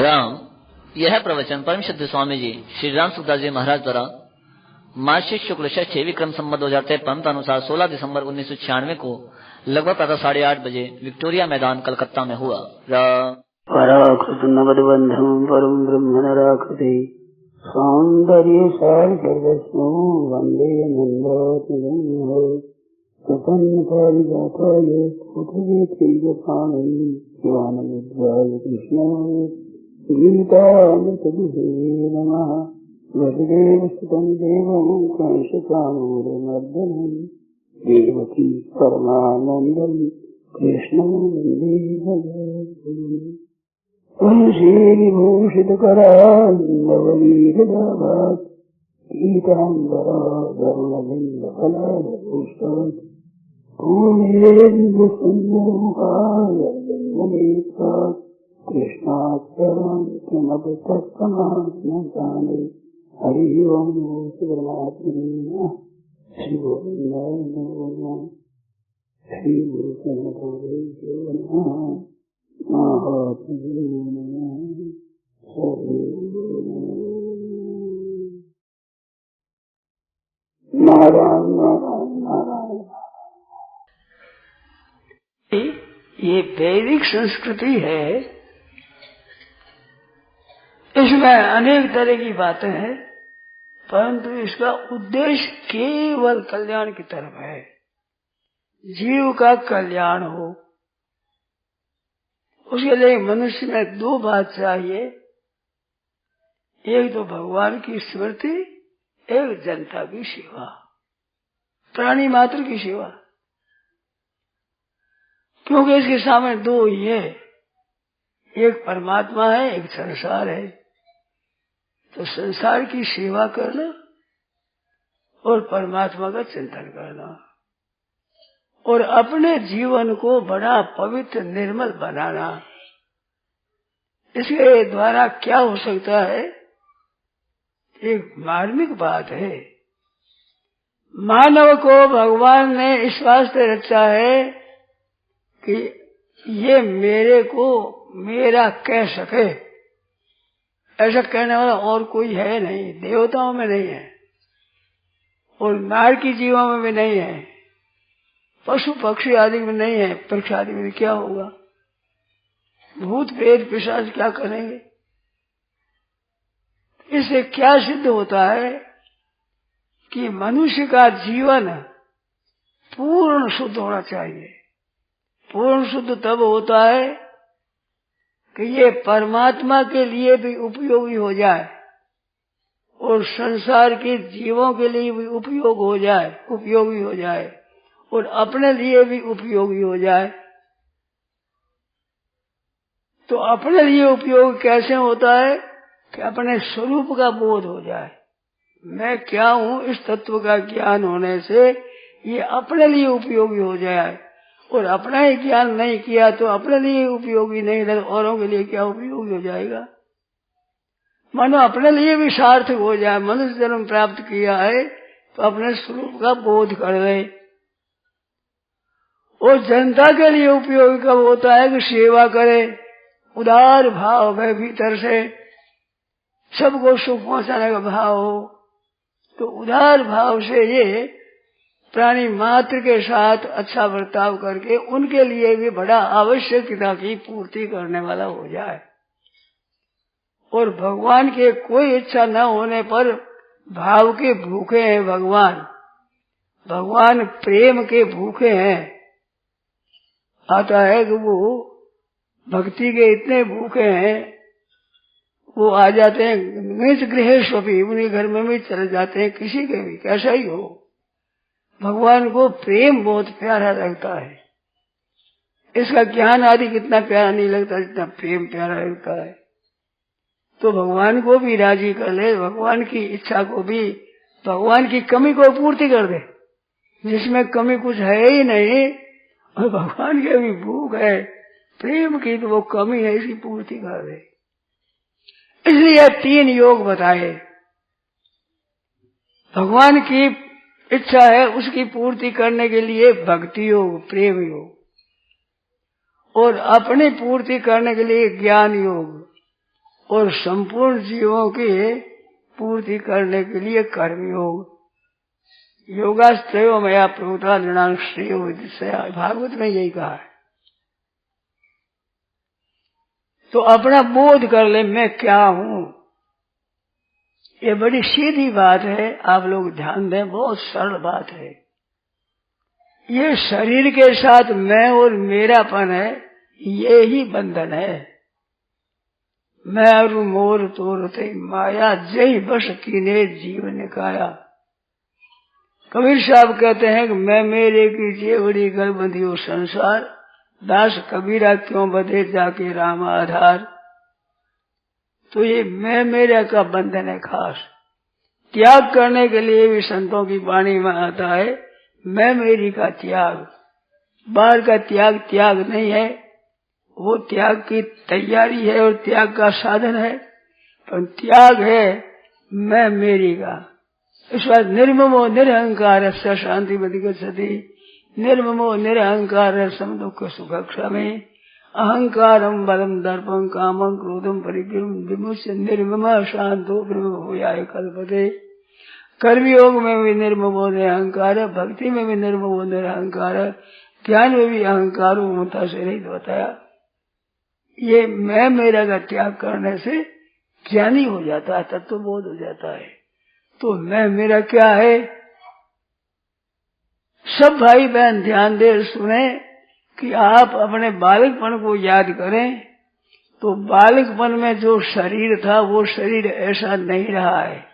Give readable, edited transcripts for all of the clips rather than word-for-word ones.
राम। यह प्रवचन परम सिद्ध स्वामी जी श्री राम सुखदास जी महाराज द्वारा मार्गशीर्ष शुक्ल षष्ठी विक्रम संवत 2023 पंत अनुसार 16 दिसंबर 1996 को लगभग प्रातः 8:30 बजे विक्टोरिया मैदान कलकत्ता में हुआ। पराकृतनवद्बन्धं परं ब्रह्मणराकृते सौन्दर्य सारगर्वस्मो वन्दे नन्दात्मजं प्रपन्नपारिजाताय पुत्रवेत्रैकपाणये ज्ञानमुद्राय कृष्णाय गीतामृतदुहे नमः। वसुदेवसुतं देवं कंसचाणूरमर्दनं देवकी परमानन्दं कृष्णं वन्दे भगवन्। श्रीविभूषितकरान्नवनीरदाभात् पीताम्बराधरुणबिम्बफलादपुष्पात् पूर्णेन्दुसुन्दरमुखाय कृष्णाक्षरं किमपि तत्समात्मसाने। हरिः ओं परमात्मने नमः। श्रीगोविन्दाय नमो नमः। श्रीगुरुचरणकमलेभ्यो नमः। महात्मने नमः। नारायण नारायण नारायण। ये वैदिक संस्कृति है, इसमें अनेक तरह की बातें हैं, परंतु इसका उद्देश्य केवल कल्याण की तरफ है। जीव का कल्याण हो, उसके लिए मनुष्य में दो बात चाहिए, एक तो भगवान की स्मृति, एक जनता की सेवा, प्राणी मात्र की सेवा। क्योंकि इसके सामने दो ही है, एक परमात्मा है, एक संसार है। तो संसार की सेवा करना और परमात्मा का चिंतन करना और अपने जीवन को बड़ा पवित्र निर्मल बनाना, इसके द्वारा क्या हो सकता है? एक मार्मिक बात है। मानव को भगवान ने इस वास्ते रचा है कि ये मेरे को मेरा कह सके। ऐसा कहने वाला और कोई है नहीं, देवताओं में नहीं है और नार की जीवों में भी नहीं है, पशु पक्षी आदि में नहीं है, परीक्षा आदि में क्या होगा? भूत प्रेत पिशाच क्या करेंगे? इससे क्या सिद्ध होता है कि मनुष्य का जीवन पूर्ण शुद्ध होना चाहिए। पूर्ण शुद्ध तब होता है कि ये परमात्मा के लिए भी उपयोगी हो जाए और संसार के जीवों के लिए भी उपयोगी हो जाए और अपने लिए भी उपयोगी हो जाए। तो अपने लिए उपयोग कैसे होता है कि अपने स्वरूप का बोध हो जाए। मैं क्या हूँ, इस तत्व का ज्ञान होने से ये अपने लिए उपयोगी हो जाए। और अपना ही ज्ञान नहीं किया तो अपने लिए उपयोगी नहीं रहे, औरों के लिए क्या उपयोगी हो जाएगा? मानो अपने लिए भी सार्थक हो जाए। मनुष्य जन्म प्राप्त किया है तो अपने स्वरूप का बोध कर ले। और जनता के लिए उपयोगी कब होता है कि सेवा करे, उदार भाव है, भीतर से सबको सुख पहुंचाने का भाव हो। तो उदार भाव से ये प्राणी मात्र के साथ अच्छा बर्ताव करके उनके लिए भी बड़ा आवश्यकता की पूर्ति करने वाला हो जाए। और भगवान के कोई इच्छा न होने पर भाव के भूखे हैं भगवान प्रेम के भूखे हैं। आता है कि वो भक्ति के इतने भूखे हैं, वो आ जाते हैं निज गृहेश्वपी, उन्हीं घर में भी चले जाते हैं, किसी के भी कैसा ही हो। भगवान को प्रेम बहुत प्यारा लगता है। इसका ज्ञान आदि कितना प्यारा नहीं लगता जितना प्रेम प्यारा लगता है। तो भगवान को भी राजी कर ले, भगवान की इच्छा को भी, भगवान की कमी को पूर्ति कर दे। जिसमें कमी कुछ है ही नहीं और भगवान की भी भूख है प्रेम की, तो वो कमी है इसकी पूर्ति कर दे। इसलिए 3 योग बताए। भगवान की इच्छा है उसकी पूर्ति करने के लिए भक्ति योग, प्रेम योग, और अपनी पूर्ति करने के लिए ज्ञान योग और संपूर्ण जीवों की पूर्ति करने के लिए कर्मयोग। योगास्त्रयो मया प्रभुता नृणां श्रेयो विदिशया, भागवत में यही कहा है। तो अपना बोध कर ले मैं क्या हूं। ये बड़ी सीधी बात है, आप लोग ध्यान दें, बहुत सरल बात है। ये शरीर के साथ मैं और मेरापन है, ये ही बंधन है। मैं और मोर तोरते माया जय बस कीने जीवन काया। कबीर साहब कहते हैं कि मैं मेरे की जेवड़ी घर बंधियो संसार, दास कबीरा क्यों बधे जाके राम आधार। तो ये मैं मेरा का बंधन है खास। त्याग करने के लिए भी संतों की वाणी में आता है मैं मेरी का त्याग। बाहर का त्याग त्याग नहीं है, वो त्याग की तैयारी है और त्याग का साधन है, पर त्याग है मैं मेरी का। इस बात निर्ममो निरहंकार शांति बधिगच्छति, निर्ममो निरहंकार सम दुख सुख क्षमे, अहंकारम बलम दर्पम कामम क्रोधम परिग्रहम विमुच्य निर्मम शांतो ब्रह्म भूयाय कल्पते। कर्मयोग में भी निर्ममो निरहंकार, भक्ति में भी निर्ममो निरहंकार, ज्ञान में भी अहंकार ममता से रहित बताया। ये मैं मेरा का त्याग करने से ज्ञानी हो जाता है, तत्वबोध हो जाता है। तो मैं मेरा क्या है, सब भाई बहन ध्यान दे सुने कि आप अपने बालकपन को याद करें। तो बालकपन में जो शरीर था वो शरीर ऐसा नहीं रहा है,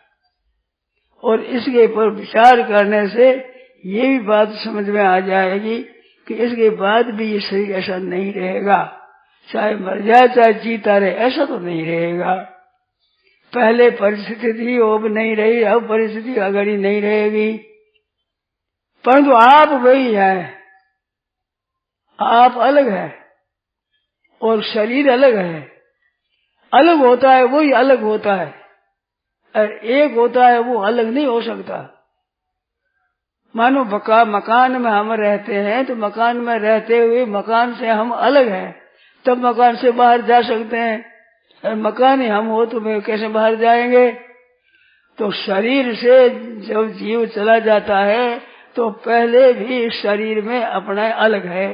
और इसके ऊपर विचार करने से ये भी बात समझ में आ जाएगी कि इसके बाद भी ये शरीर ऐसा नहीं रहेगा। चाहे मर जाए चाहे जीता रहे, ऐसा तो नहीं रहेगा। पहले परिस्थिति थी, वो अब नहीं रही, अब परिस्थिति अगड़ी नहीं रहेगी। परंतु आप वही है, आप अलग है और शरीर अलग है। अलग होता है वही अलग होता है, और एक होता है वो अलग नहीं हो सकता। मानो मकान में हम रहते हैं, तो मकान में रहते हुए मकान से हम अलग हैं, तब मकान से बाहर जा सकते हैं। और मकान ही हम हो तो वे कैसे बाहर जाएंगे। तो शरीर से जब जीव चला जाता है तो पहले भी शरीर में अपना अलग है।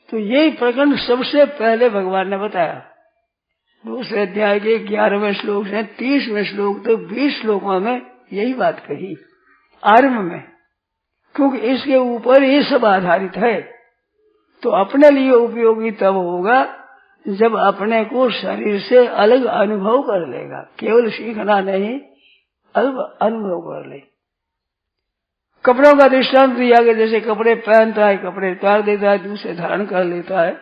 तो यही प्रकरण सबसे पहले भगवान ने बताया। दूसरे अध्याय के 11वें श्लोक से 30वें श्लोक तो 20 श्लोकों में यही बात कही आरंभ में, क्योंकि इसके ऊपर ये सब आधारित है। तो अपने लिए उपयोगी तब होगा जब अपने को शरीर से अलग अनुभव कर लेगा, केवल सीखना नहीं, अनुभव कर ले। कपड़ों का दृष्टांत दिया कि जैसे कपड़े पहनता है, कपड़े उतार देता है, दूसरे धारण कर लेता है,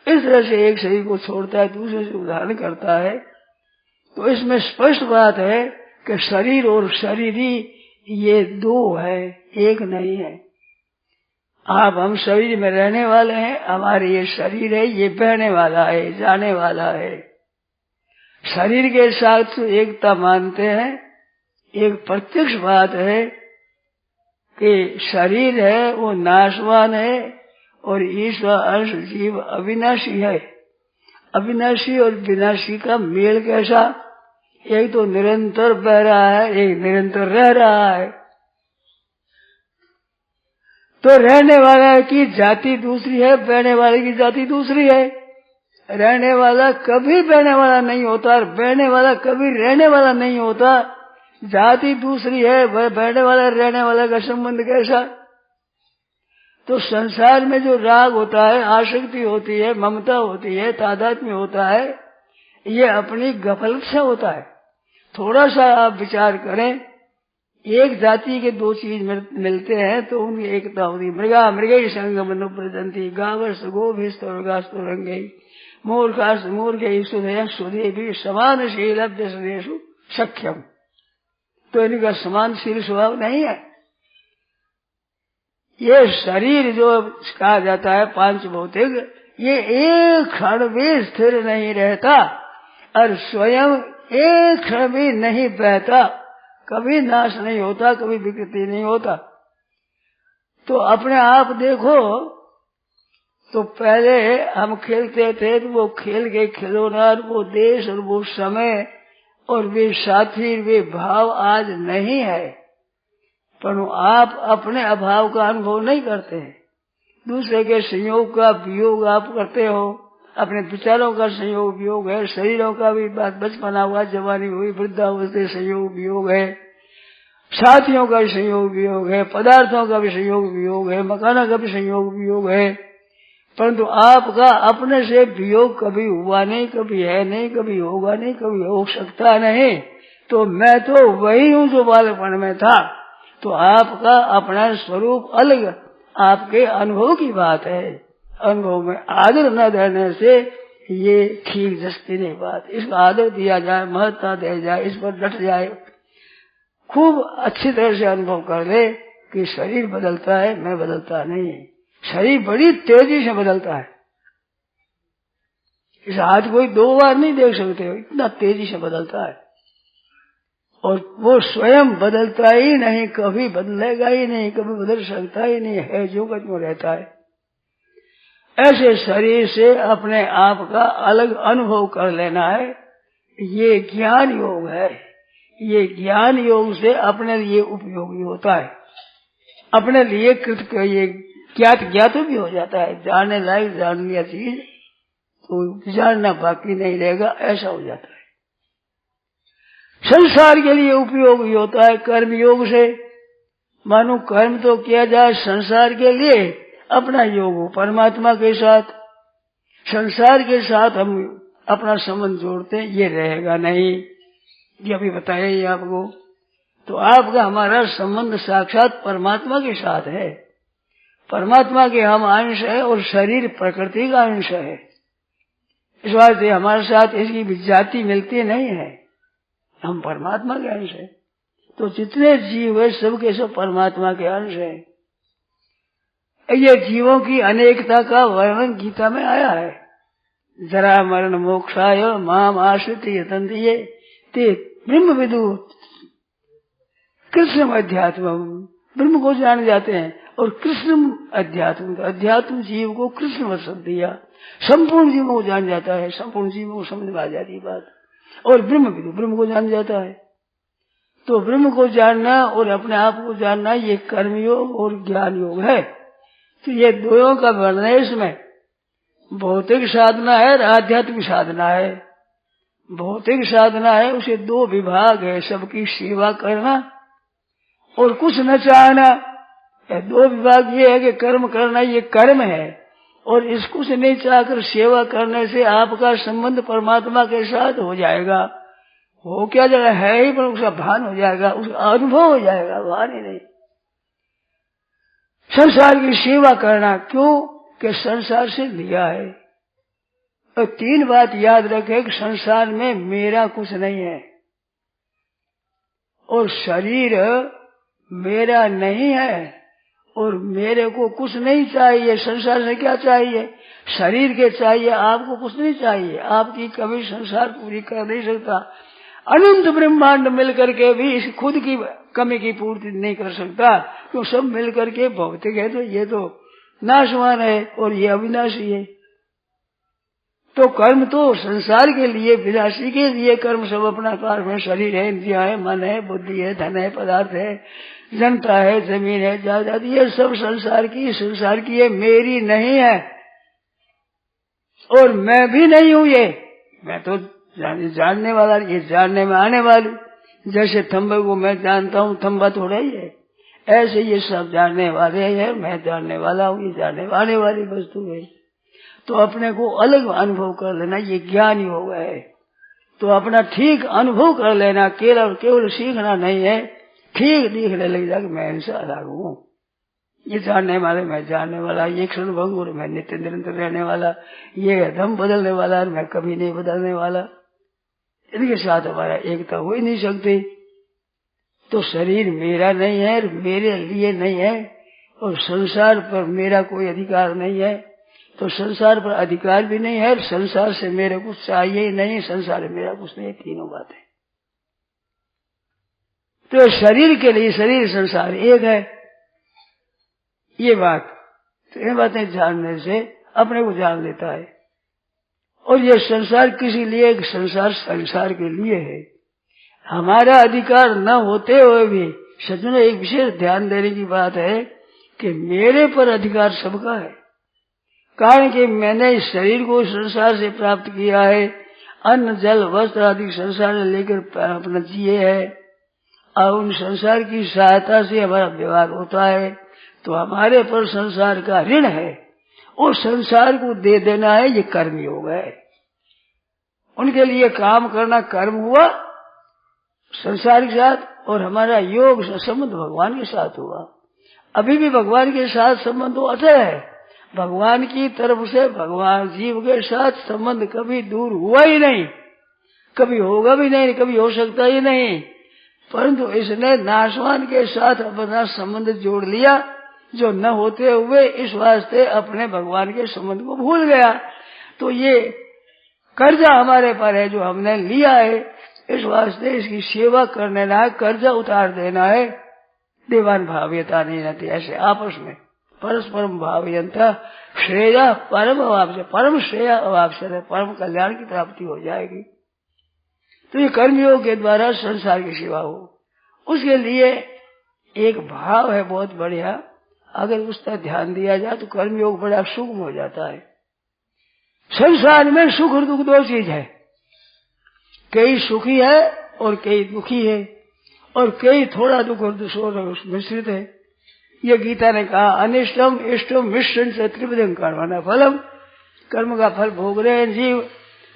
इस तरह से एक शरीर को छोड़ता है, दूसरे से धारण करता है। तो इसमें स्पष्ट बात है कि शरीर और शरीरी ये दो है, एक नहीं है। आप हम शरीर में रहने वाले हैं, हमारे ये शरीर है, ये बहने वाला है, जाने वाला है। शरीर के साथ एकता मानते हैं। एक प्रत्यक्ष बात है कि शरीर है वो नाशवान है और ईश्वर अंश जीव अविनाशी है। अविनाशी और विनाशी का मेल कैसा, एक तो निरंतर बह रहा है, एक निरंतर रह रहा है। तो रहने वाला की जाति दूसरी है, बहने वाले की जाति दूसरी है। रहने वाला कभी बहने वाला नहीं होता और बहने वाला कभी रहने वाला नहीं होता। जाति दूसरी है, वह बहने वाला रहने वाला का संबंध कैसा। तो संसार में जो राग होता है, आसक्ति होती है, ममता होती है, तादात्म्य होता है, ये अपनी गफलत से होता है। थोड़ा सा आप विचार करें, एक जाति के दो चीज मिलते हैं तो उनकी एकता होती है। मृगा मृगे संग मनु प्रजंती, गावस गोभिस्तरंगे, मूर्खास मूर्खे सुधय सुधे भी समानशील देशु सख्यम। तो इनका समानशील स्वभाव नहीं है। ये शरीर जो कहा जाता है पांच भौतिक, ये एक क्षण भी स्थिर नहीं रहता और स्वयं एक क्षण भी नहीं बहता, कभी नाश नहीं होता, कभी विकृति नहीं होता। तो अपने आप देखो तो पहले हम खेलते थे तो वो खेल के खिलौना, वो देश और वो समय और वे साथी, वे भाव आज नहीं है। पर आप अपने अभाव का अनुभव नहीं करते हैं। दूसरे के संयोग का वियोग आप करते हो। अपने विचारों का संयोग वियोग है, शरीरों का भी बचपना हुआ, जवानी हुई, वृद्धावस्था संयोग वियोग है, साथियों का भी संयोग वियोग है, पदार्थों का भी संयोग वियोग है, मकानों का भी संयोग वियोग है। परंतु आपका अपने से वियोग कभी हुआ नहीं, कभी है नहीं, कभी होगा नहीं, कभी हो सकता नहीं। तो मैं तो वही हूँ जो बालपन में था। तो आपका अपना स्वरूप अलग, आपके अनुभव की बात है। अनुभव में आदर न देने से ये ठीक जस्ती नहीं बात। इसका आदर दिया जाए, महत्ता दिया जाए, इस पर डट जाए, खूब अच्छी तरह से अनुभव कर ले कि शरीर बदलता है, मैं बदलता नहीं। शरीर बड़ी तेजी से बदलता है। इस हाथ कोई 2 बार नहीं देख सकते हो, इतना तेजी से बदलता है। और वो स्वयं बदलता ही नहीं, कभी बदलेगा ही नहीं, कभी बदल सकता ही नहीं है, जो कुछ में रहता है। ऐसे शरीर से अपने आप का अलग अनुभव कर लेना है, ये ज्ञान योग है। ये ज्ञान योग से अपने लिए उपयोगी होता है, अपने लिए कृत ये ज्ञात भी हो जाता है। जानने लायक जान लिया चीज तो जानना बाकी नहीं रहेगा, ऐसा हो जाता है। संसार के लिए उपयोगी होता है कर्म योग से। मानो कर्म तो किया जाए संसार के लिए, अपना योग हो परमात्मा के साथ। संसार के साथ हम अपना संबंध जोड़ते हैं, ये रहेगा नहीं। ये अभी बताया ही आपको। तो आपका हमारा संबंध साक्षात परमात्मा के साथ है। परमात्मा के हम अंश है और शरीर प्रकृति का अंश है। इस बात से हमारे साथ इसकी विजाति मिलती नहीं है, हम परमात्मा के अंश है। तो जितने जीव है सबके सब परमात्मा के अंश है। ये जीवों की अनेकता का वर्णन गीता में आया है। जरा मरण मोक्षाय माम आश्रित यतन्ति ते ब्रह्म विदु। कृष्ण अध्यात्म, ब्रह्म को जान जाते हैं, और कृष्ण अध्यात्म जीव को कृष्ण वचन दिया। संपूर्ण जीवों को जान जाता है, संपूर्ण जीवों को समझ में आ जाती बात। और ब्रह्म विदु, ब्रह्म को जान जाता है। तो ब्रह्म को जानना और अपने आप को जानना, ये कर्मयोग और ज्ञान योग है। तो ये दोनों का वर्णन है इसमें। भौतिक साधना है और आध्यात्मिक साधना है। भौतिक साधना है, उसे 2 विभाग है, सबकी सेवा करना और कुछ न चाहना। 2 विभाग ये है कि कर्म करना ये कर्म है, और इसको से नहीं चाहकर सेवा करने से आपका संबंध परमात्मा के साथ हो जाएगा। हो क्या जगह है ही, पर उसका भान हो जाएगा, उसका अनुभव हो जाएगा, भान ही नहीं। संसार की सेवा करना, क्यों कि संसार से लिया है। और 3 बात याद रखे कि संसार में मेरा कुछ नहीं है, और शरीर मेरा नहीं है, और मेरे को कुछ नहीं चाहिए। संसार से क्या चाहिए? शरीर के चाहिए, आपको कुछ नहीं चाहिए। आपकी कभी संसार पूरी कर नहीं सकता। अनंत ब्रह्मांड मिलकर के भी इस खुद की कमी की पूर्ति नहीं कर सकता। तो सब मिलकर के भौतिक है, तो ये तो नाशवान है और ये अविनाशी है। तो कर्म तो संसार के लिए, विनाशी के लिए कर्म सब अपना कार्य में। शरीर है, इंद्रिया है, मन है, बुद्धि है, धन है, पदार्थ है, जनता है, जमीन है, जायदाद, ये सब संसार की है, मेरी नहीं है। और मैं भी नहीं हूं ये, मैं तो जानने वाला, ये जानने में आने वाली। जैसे थम्बे को मैं जानता हूँ, थम्बा थोड़ा ही है, ऐसे ये सब जानने वाले हैं, मैं जानने वाला हूँ, ये जानने वाले वाली वस्तु है। तो अपने को अलग अनुभव कर लेना, ये ज्ञान योग है। तो अपना ठीक अनुभव कर लेना, केवल सीखना नहीं है, ठीक दिखने लग जाए मैं इनसे अलग हूँ। ये जानने वाले मैं जानने वाला, ये क्षण भंगुर मैं नित्य निरंतर रहने वाला, ये दम बदलने वाला मैं कभी नहीं बदलने वाला। इनके साथ हमारा एकता हो ही नहीं सकती। तो शरीर मेरा नहीं है, मेरे लिए नहीं है, और संसार पर मेरा कोई अधिकार नहीं है। तो संसार पर अधिकार भी नहीं है, संसार से मेरे कुछ चाहिए ही नहीं, संसार में मेरा कुछ नहीं। 3 बातें। तो शरीर के लिए शरीर संसार एक है, ये बात। तो ये बातें जानने से अपने को जान लेता है। और ये संसार किसी लिए, संसार के लिए है। हमारा अधिकार न होते हुए भी सज्जनों एक विशेष ध्यान देने की बात है कि मेरे पर अधिकार सबका है। कारण कि मैंने इस शरीर को संसार से प्राप्त किया है, अन्न जल वस्त्र आदि संसार से लेकर अपना जिए है, और उन संसार की सहायता से हमारा व्यवहार होता है। तो हमारे पर संसार का ऋण है, और संसार को दे देना है, ये कर्म योग है। उनके लिए काम करना कर्म हुआ संसार के साथ, और हमारा योग संबंध भगवान के साथ हुआ। अभी भी भगवान के साथ संबंध अटल है। भगवान की तरफ से भगवान जीव के साथ संबंध कभी दूर हुआ ही नहीं, कभी होगा भी नहीं, कभी हो सकता ही नहीं। परंतु इसने नाशवान के साथ अपना संबंध जोड़ लिया, जो न होते हुए इस वास्ते अपने भगवान के संबंध को भूल गया। तो ये कर्जा हमारे पर है जो हमने लिया है, इस वास्ते इसकी सेवा करने ना, कर्जा उतार देना है। देवान भाव्यता नहीं रहती, ऐसे आपस में परस्परम भाव्यंता श्रेया परम अवाप्य, परम श्रेया अवाप्य है, परम कल्याण की प्राप्ति हो जाएगी। तो ये कर्मयोग के द्वारा संसार की सेवा हो, उसके लिए एक भाव है बहुत बढ़िया। अगर उसका ध्यान दिया जाए तो कर्मयोग बड़ा सूक्ष्म हो जाता है। संसार में सुख और दुख दो चीज है, कई सुखी है और कई दुखी है, और कई थोड़ा दुख और मिश्रित है। ये गीता ने कहा अनिष्टम इष्टम मिश्रण से त्रिविधम कर्मणा फलम। कर्म का फल भोग रहे हैं जीव,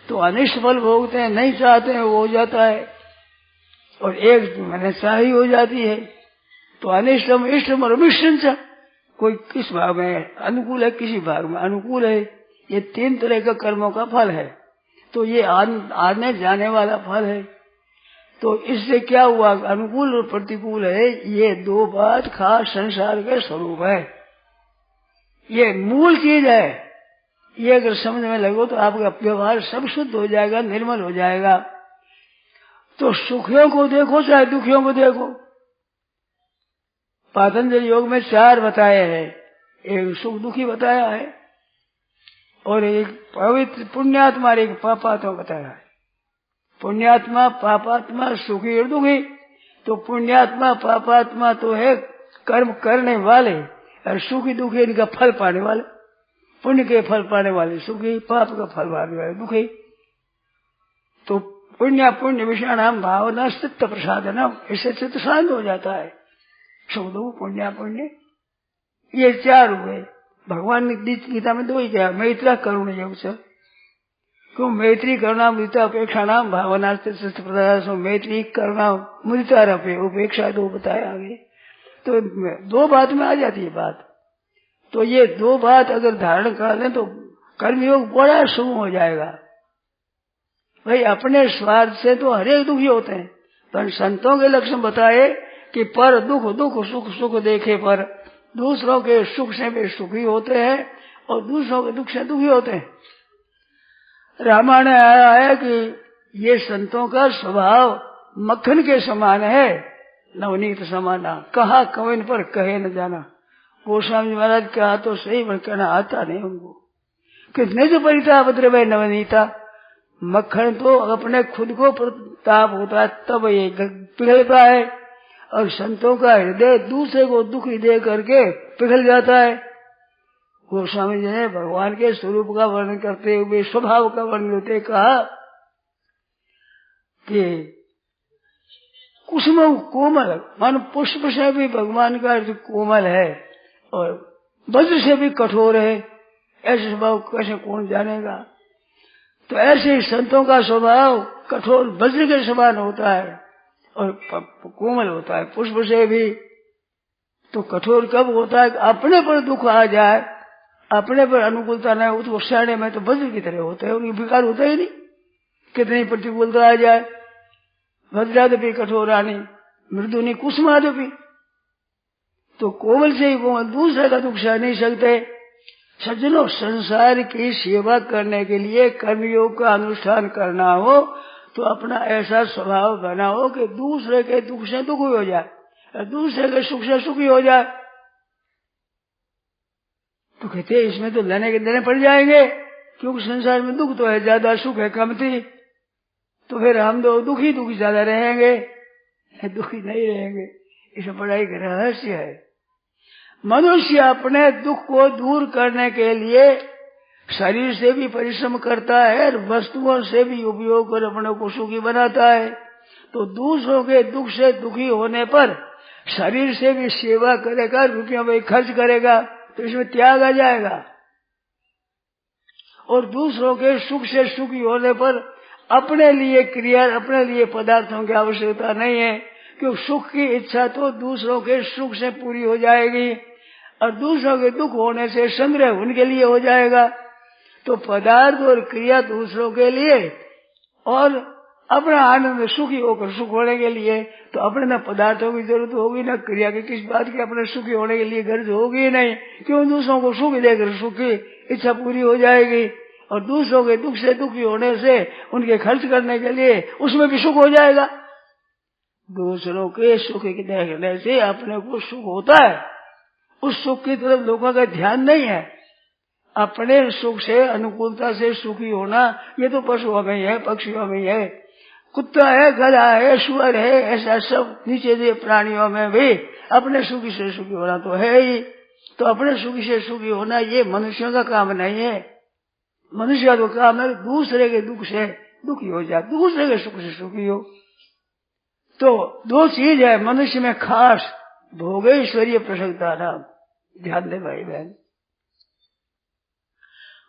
तो अनिष्ट फल भोगते हैं, नहीं चाहते हैं, वो हो जाता है। और एक मैंने चाही हो जाती है। तो अनिष्टम इष्टम और मिश्रण, कोई किस भाग में अनुकूल है, किसी भाग में अनुकूल है। ये तीन तरह का कर्मों का फल है। तो ये आने जाने वाला फल है। तो इससे क्या हुआ, अनुकूल और प्रतिकूल है, ये दो बात खास संसार के स्वरूप है। ये मूल चीज है। ये अगर समझ में लगो तो आपका व्यवहार सब शुद्ध हो जाएगा, निर्मल हो जाएगा। तो सुखियों को देखो चाहे दुखियों को देखो। पातंजलि योग में चार बताए हैं, एक सुख दुखी बताया है, और एक पवित्र पुण्यात्मा और एक पापात्मा बताया है। पुण्यात्मा पापात्मा सुखी और दुखी। तो पुण्यात्मा पापात्मा तो है कर्म करने वाले, और सुखी दुखी इनका फल पाने वाले। पुण्य के फल पाने वाले सुखी, पाप का फल पाने वाले दुखी। तो पुण्य विषयाणाम भावना चित्त प्रसादनम, इससे चित्त शांत हो जाता है। सुख दुख पुण्य ये चार हुए। भगवान ने गीता में दो ही कहा, मैत्रा करुण योग से। क्यों मैत्री करुणा मुदिता उपेक्षा नाम भावना प्रदान, मैत्री करुणा मुदिता रपे उपेक्षा दो बताया आगे। तो दो बात में आ जाती है बात। तो ये दो बात अगर धारण कर लें तो कर्मयोग बड़ा शुभ हो जाएगा। भाई अपने स्वार्थ से तो हरेक दुखी होते हैं, पर संतों के लक्षण बताए कि पर दुख दुख सुख सुख देखे पर, दूसरों के सुख से वे सुखी होते हैं और दूसरों के दुख से दुखी होते हैं। रामायण में आया है कि ये संतों का स्वभाव मक्खन के समान है, नवनीत समाना, कहा कविन पर कहे न जाना। गोस्वामी महाराज कहा तो सही, पर कहना आता नहीं उनको। कितने जो परिताप द्रव्य नवनीता, मक्खन तो अपने खुद को प्रताप होता है तब ये पिघलता है, और संतों का हृदय दूसरे को दुखी दे करके पिघल जाता है। गोस्वामी जी ने भगवान के स्वरूप का वर्णन करते हुए स्वभाव का वर्णन करते कहा कि कुसुम कोमल, मन पुष्प से भी भगवान का कोमल है और वज्र से भी कठोर है। ऐसे स्वभाव कैसे कौन जानेगा। तो ऐसे ही संतों का स्वभाव कठोर वज्र के समान होता है और कोमल होता है पुष्प से भी। तो कठोर कब होता है, अपने पर दुख आ जाए, अपने पर अनुकूलता न हो तो सहने में तो वज्र की तरह होते हैं, उनकी विकार होता ही नहीं। कितनी प्रतिकूलता आ जाए, वज्रादपि कठोरानी मृदुनी कुसुमादपि। तो कोमल से ही कोमल, दूसरे का दुख सह नहीं सकते। सज्जनों, संसार की सेवा करने के लिए कर्मयोग का अनुष्ठान करना हो तो अपना ऐसा स्वभाव बनाओ कि दूसरे के दुख से दुखी हो जाए और दूसरे के सुख से सुखी हो जाए। तो कहते इसमें तो लेने के देने पड़ जाएंगे, क्योंकि संसार में दुख तो है ज्यादा, सुख है कमती, तो फिर हम तो दुखी ज्यादा रहेंगे, दुखी नहीं रहेंगे। इस पढ़ाई का रहस्य है। मनुष्य अपने दुख को दूर करने के लिए शरीर से भी परिश्रम करता है और वस्तुओं से भी उपयोग कर अपने को सुखी बनाता है। तो दूसरों के दुख से दुखी होने पर शरीर से भी सेवा करेगा, रुपया में खर्च करेगा, तो इसमें त्याग आ जाएगा। और दूसरों के सुख से सुखी होने पर अपने लिए क्रिया, अपने लिए पदार्थों की आवश्यकता नहीं है, क्योंकि सुख की इच्छा तो दूसरों के सुख से पूरी हो जाएगी और दूसरों के दुख होने से संग्रह उनके लिए हो जाएगा। तो पदार्थ और क्रिया दूसरों के लिए और अपना आनंद सुखी होकर सुख होने के लिए, तो अपने न पदार्थों की जरूरत होगी न क्रिया की, किस बात की अपने सुखी होने के लिए गर्ज होगी ही नहीं, क्यों दूसरों को सुख देकर सुख की इच्छा पूरी हो जाएगी और दूसरों के दुख से दुखी होने से उनके खर्च करने के लिए उसमें भी सुख हो जाएगा। दूसरों के सुख देखने से अपने को सुख होता है, उस सुख की तरफ लोगों का ध्यान नहीं है। अपने सुख से अनुकूलता से सुखी होना ये तो पशुओं में है, पक्षियों में है, कुत्ता है, गधा है, सुअर है, ऐसा सब नीचे के प्राणियों में भी अपने सुखी से सुखी होना तो है ही। तो अपने सुखी से सुखी होना ये मनुष्यों का काम नहीं है। मनुष्य का तो काम है दूसरे के दुख से दुखी हो जाए, दूसरे के सुख से सुखी हो। तो दो चीज है मनुष्य में खास, भोगेश्वरीय प्रसन्नता नाम। ध्यान दे भाई बहन,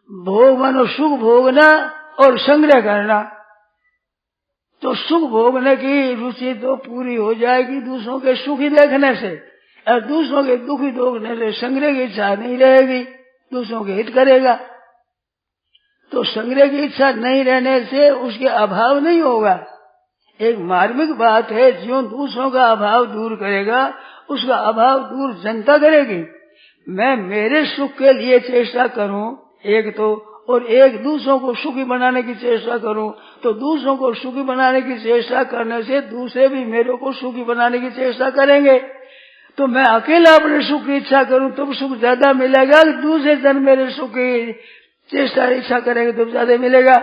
भोग मानो सुख भोगना और संग्रह करना। तो सुख भोगने की रुचि तो पूरी हो जाएगी दूसरों के सुखी देखने से, और दूसरों के दुखी देखने से संग्रह की इच्छा नहीं रहेगी, दूसरों के हित करेगा। तो संग्रह की इच्छा नहीं रहने से उसके अभाव नहीं होगा। एक मार्मिक बात है, जो दूसरों का अभाव दूर करेगा उसका अभाव दूर जनता करेगी। मैं मेरे सुख के लिए चेष्टा करूं एक तो, और एक दूसरों को सुखी बनाने की चेष्टा करूं, तो दूसरों को सुखी बनाने की चेष्टा करने से दूसरे भी मेरे को सुखी बनाने की चेष्टा करेंगे। तो मैं अकेला अपने सुख की इच्छा करूं तो सुख ज्यादा मिलेगा, दूसरे जन मेरे सुख की चेष्टा इच्छा करेंगे तो ज्यादा मिलेगा।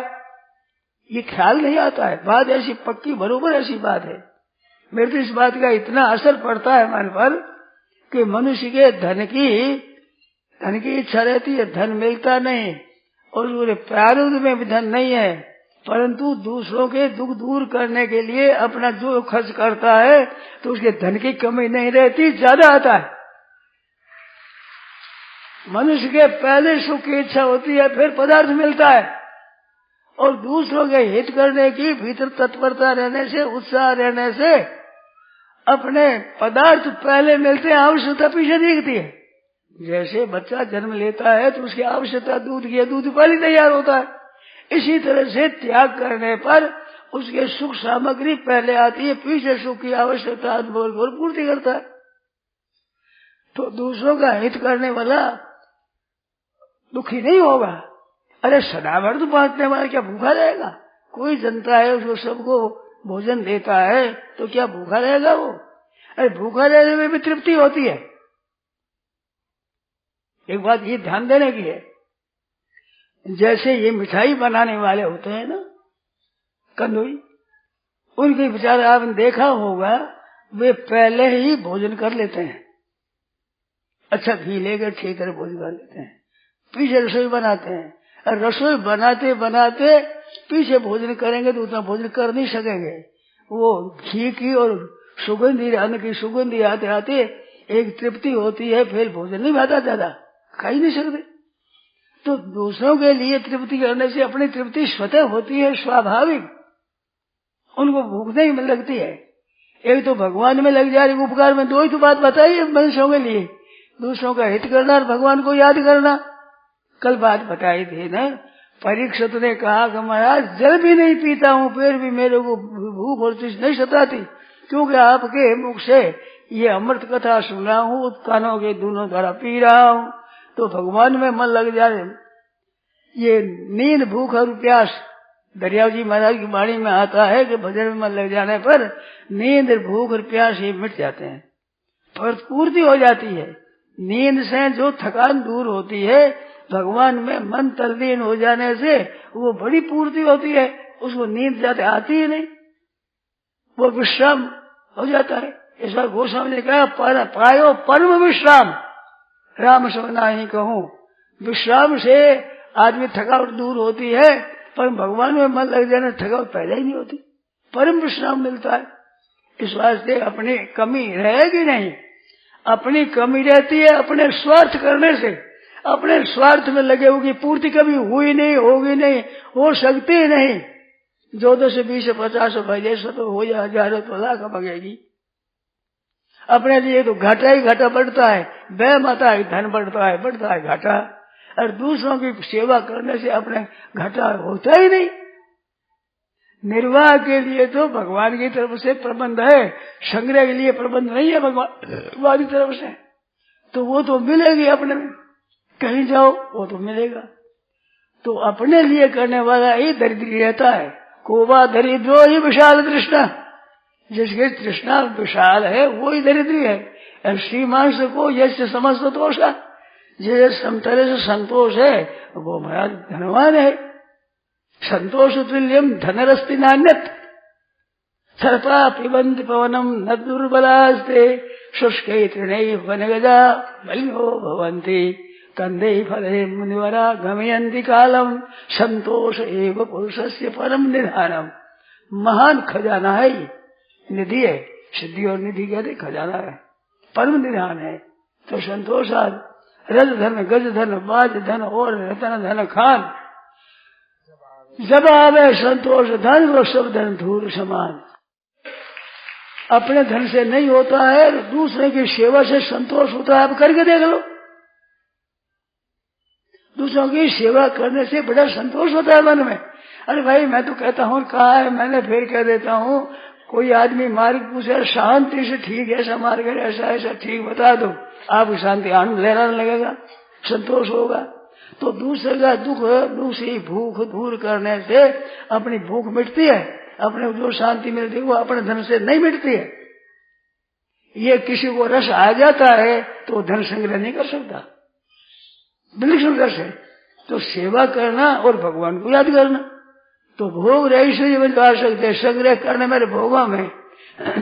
ये ख्याल नहीं आता है। बात ऐसी पक्की बरोबर ऐसी बात है। मेरे तो इस बात का इतना असर पड़ता है मन पर कि मनुष्य के धन की इच्छा रहती है, धन मिलता नहीं, और पूरे प्रारब्ध में भी धन नहीं है, परंतु दूसरों के दुख दूर करने के लिए अपना जो खर्च करता है तो उसके धन की कमी नहीं रहती, ज्यादा आता है। मनुष्य के पहले सुख की इच्छा होती है, फिर पदार्थ मिलता है, और दूसरों के हित करने की भीतर तत्परता रहने से, उत्साह रहने से अपने पदार्थ पहले मिलते हैं, आवश्यकता पीछे दिखती है। जैसे बच्चा जन्म लेता है तो उसकी आवश्यकता दूध की है, दूध पहले तैयार होता है। इसी तरह से त्याग करने पर उसके सुख सामग्री पहले आती है, पीछे सुख की आवश्यकता और पूर्ति करता है। तो दूसरों का हित करने वाला दुखी नहीं होगा। अरे सदावर्त बांटने वाला क्या भूखा रहेगा? कोई जनता है उसको सबको भोजन देता है तो क्या भूखा रहेगा वो? अरे भूखा रहने में भी तृप्ति होती है। एक बात ये ध्यान देने की है, जैसे ये मिठाई बनाने वाले होते हैं ना, कंदोई, उनके बेचारे आपने देखा होगा वे पहले ही भोजन कर लेते हैं, अच्छा घी लेकर ठीक तरह भोजन कर लेते हैं, पीछे रसोई बनाते हैं, और रसोई बनाते बनाते पीछे भोजन करेंगे तो उतना भोजन कर नहीं सकेंगे। वो घी की और सुगंधी अन्न की सुगंधी आते आते एक तृप्ति होती है, फिर भोजन नहीं भाता, ज्यादा खा ही नहीं सकते। तो दूसरों के लिए तृप्ति करने से अपनी तृप्ति स्वतः होती है, स्वाभाविक, उनको भूख नहीं लगती है। एक तो भगवान में लग जा रही उपकार में, दो ही तो बात बताई है मनुष्यों के लिए, दूसरों का हित करना और भगवान को याद करना। कल बात बताई थी ना, परीक्षित ने कहा कि महाराज जल भी नहीं पीता हूँ फिर भी मेरे को भूख और तृष्णा नहीं सताती, क्योंकि आपके मुख से ये अमृत कथा सुन रहा हूँ, कानों के दोनों द्वारा पी रहा हूँ, तो भगवान में मन लग जाए। ये नींद, भूख और प्यास, दरियाव जी महाराज की वाणी में आता है कि भजन में मन लग जाने पर नींद, भूख और प्यास ये मिट जाते हैं, पूर्ति हो जाती है। नींद से जो थकान दूर होती है, भगवान में मन तल्लीन हो जाने से वो बड़ी पूर्ति होती है, उसको नींद जाते आती ही नहीं, वो विश्राम हो जाता है। इस बार गोस्वामी ने कहा पायो परम विश्राम, राम सवना ही कहूँ। विश्राम से आदमी थकावट दूर होती है, पर भगवान में मन लग जाने थकावट पैदा ही नहीं होती, परम विश्राम मिलता है। इस वास्ते अपनी कमी रहेगी नहीं, अपनी कमी रहती है अपने स्वार्थ करने से, अपने स्वार्थ में लगे होगी, पूर्ति कभी हुई नहीं, होगी नहीं, हो सकती ही नहीं। 14 से 20 से 50 भजे सो तो हो जाए, हजारों तो लाख बगेगी। अपने लिए तो घाटा ही घाटा बढ़ता है, व्यय माता है, धन बढ़ता है घाटा, और दूसरों की सेवा करने से अपने घाटा होता ही नहीं। निर्वाह के लिए तो भगवान की तरफ से प्रबंध है, संग्रह के लिए प्रबंध नहीं है भगवान की तरफ से, तो वो तो मिलेगी अपने में, कहीं जाओ वो तो मिलेगा। तो अपने लिए करने वाला ही दरिद्री रहता है। कोबा दरिद्रो ही विशाल तृष्णा, जिसकी तृष्णा विशाल है वो ही दरिद्री है। श्रीमांस को यश समस्त दोषा, जिस समतरे से संतोष है वो महाराज धनवान है। संतोष तुल्यम धनरस्ति नान्यत, सर्पा पिबन्ति पवनम न दुर्बलास्ते, शुष्कै तृणैः वनगजा मलिनो भवन्ति, कंदे फले मुनिवरा गमयन्ति कालम, संतोष एव पुरुषस्य परम निधानम। महान खजाना है ये, निधि है, सिद्धि और निधि कहते खजाना है, परम निधान है। तो संतोष आज रज धन गज धन बाज धन और रतन धन खान, जब आवे संतोष धन वो सब धन धूल समान। अपने धन से नहीं होता है, दूसरे की सेवा से संतोष होता है। आप करके देख लो, दूसरों की सेवा करने से बड़ा संतोष होता है मन में। अरे भाई मैं तो कहता हूँ कहा है, मैंने फिर कह देता हूँ, कोई आदमी मार्ग पूछे शांति से, ठीक है ऐसा मार्ग है, ऐसा ऐसा ठीक बता दो, आपको शांति आनंद लेना लगेगा, संतोष होगा। तो दूसरे का दुख, दूसरी भूख दूर करने से अपनी भूख मिटती है, अपने जो शांति मिलती है वो अपने धन से नहीं मिटती है। ये किसी को रस आ जाता है तो धन संग्रह नहीं कर सकता, बिल्कुल रस है। तो सेवा करना और भगवान को याद करना, तो भोग ऐसे बन जा सकते। संग्रह करने मेरे भोगों में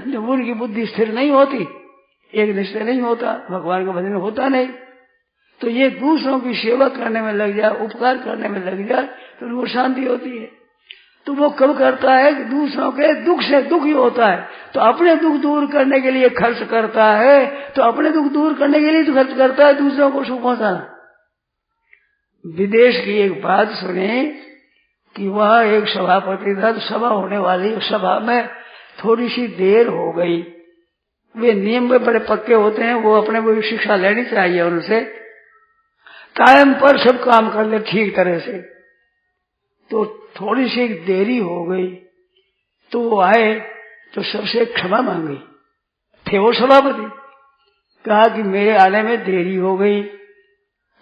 जब उनकी बुद्धि स्थिर नहीं होती, एक निश्चय नहीं होता, भगवान का भजन होता नहीं। तो ये दूसरों की सेवा करने में लग जाए, उपकार करने में लग जाए, तो उनको शांति होती है। तो वो कब करता है कि दूसरों के दुख से दुखी होता है, तो अपने दुख दूर करने के लिए खर्च करता है, तो अपने दुख दूर करने के लिए तो खर्च करता है, दूसरों को सुख पहुंचाना। विदेश की एक बात सुनी कि वहाँ एक सभापति था, सभा होने वाली सभा में थोड़ी सी देर हो गई। वे नियम में बड़े पक्के होते हैं, वो अपने को शिक्षा लेनी चाहिए उनसे, टाइम पर सब काम कर ले ठीक तरह से। तो थोड़ी सी देरी हो गई, तो वो आए तो सबसे क्षमा मांगी। थे वो सभापति, कहा कि मेरे आने में देरी हो गई।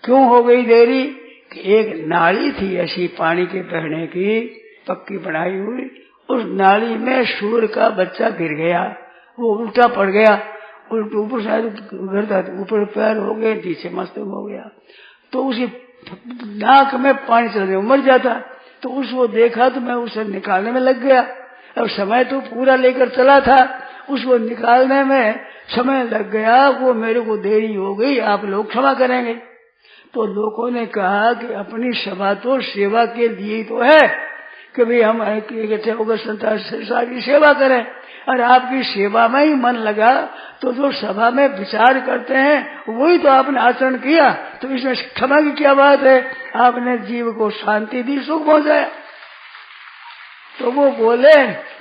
क्यों हो गई देरी? कि एक नाली थी ऐसी पानी के बहने की, पक्की बनाई हुई, उस नाली में सूअर का बच्चा गिर गया, वो उल्टा पड़ गया, ऊपर शायद ऊपर पैर हो गए, नीचे मस्तक हो गया, तो उसी नाक में पानी चल गया, मर जाता। तो उसको देखा तो मैं उसे निकालने में लग गया। अब समय तो पूरा लेकर चला था, उसको निकालने में समय लग गया, वो मेरे को देरी हो गई, आप लोग क्षमा करेंगे। तो लोगों ने कहा कि अपनी सभा तो सेवा के लिए तो है कि भाई हम इकट्ठे होकर संसार की सेवा करें, और आपकी सेवा में ही मन लगा तो जो सभा में विचार करते हैं वही तो आपने आचरण किया, तो इसमें क्षमा की क्या बात है? आपने जीव को शांति दी, सुख पहुंचाया। तो वो बोले